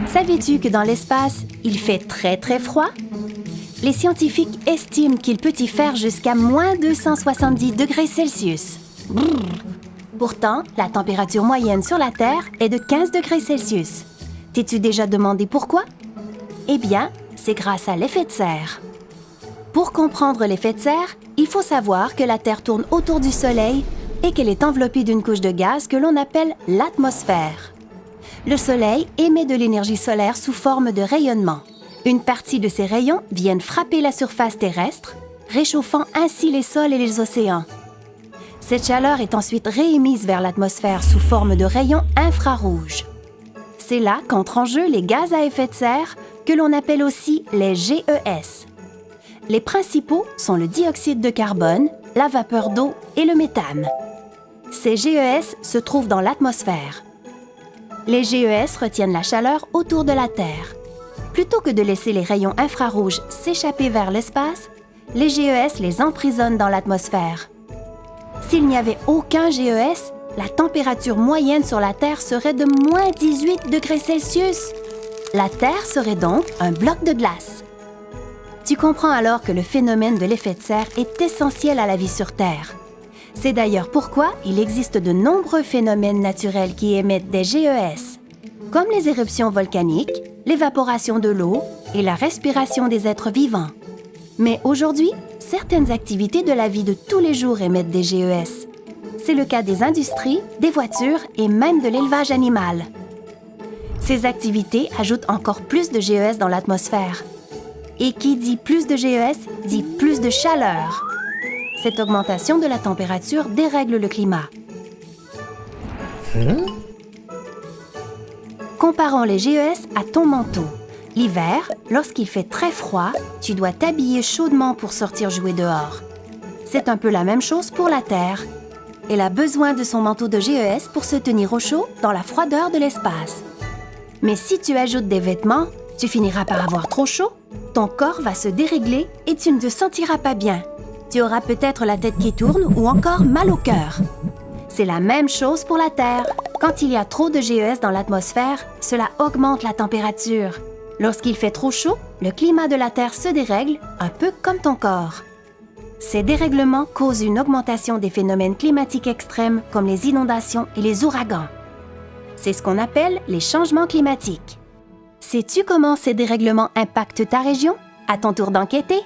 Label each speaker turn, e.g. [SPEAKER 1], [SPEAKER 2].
[SPEAKER 1] Savais-tu que dans l'espace, il fait très très froid? Les scientifiques estiment qu'il peut y faire jusqu'à moins 270 degrés Celsius. Brrr. Pourtant, la température moyenne sur la Terre est de 15 degrés Celsius. T'es-tu déjà demandé pourquoi? Eh bien, c'est grâce à l'effet de serre. Pour comprendre l'effet de serre, il faut savoir que la Terre tourne autour du Soleil et qu'elle est enveloppée d'une couche de gaz que l'on appelle l'atmosphère. Le Soleil émet de l'énergie solaire sous forme de rayonnement. Une partie de ces rayons viennent frapper la surface terrestre, réchauffant ainsi les sols et les océans. Cette chaleur est ensuite réémise vers l'atmosphère sous forme de rayons infrarouges. C'est là qu'entrent en jeu les gaz à effet de serre, que l'on appelle aussi les GES. Les principaux sont le dioxyde de carbone, la vapeur d'eau et le méthane. Ces GES se trouvent dans l'atmosphère. Les GES retiennent la chaleur autour de la Terre. Plutôt que de laisser les rayons infrarouges s'échapper vers l'espace, les GES les emprisonnent dans l'atmosphère. S'il n'y avait aucun GES, la température moyenne sur la Terre serait de moins 18 degrés Celsius. La Terre serait donc un bloc de glace. Tu comprends alors que le phénomène de l'effet de serre est essentiel à la vie sur Terre. C'est d'ailleurs pourquoi il existe de nombreux phénomènes naturels qui émettent des GES, comme les éruptions volcaniques, l'évaporation de l'eau et la respiration des êtres vivants. Mais aujourd'hui, certaines activités de la vie de tous les jours émettent des GES. C'est le cas des industries, des voitures et même de l'élevage animal. Ces activités ajoutent encore plus de GES dans l'atmosphère. Et qui dit plus de GES dit plus de chaleur. Cette augmentation de la température dérègle le climat. Comparons les GES à ton manteau. L'hiver, lorsqu'il fait très froid, tu dois t'habiller chaudement pour sortir jouer dehors. C'est un peu la même chose pour la Terre. Elle a besoin de son manteau de GES pour se tenir au chaud dans la froideur de l'espace. Mais si tu ajoutes des vêtements, tu finiras par avoir trop chaud, ton corps va se dérégler et tu ne te sentiras pas bien. Tu auras peut-être la tête qui tourne ou encore mal au cœur. C'est la même chose pour la Terre. Quand il y a trop de GES dans l'atmosphère, cela augmente la température. Lorsqu'il fait trop chaud, le climat de la Terre se dérègle, un peu comme ton corps. Ces dérèglements causent une augmentation des phénomènes climatiques extrêmes comme les inondations et les ouragans. C'est ce qu'on appelle les changements climatiques. Sais-tu comment ces dérèglements impactent ta région? À ton tour d'enquêter!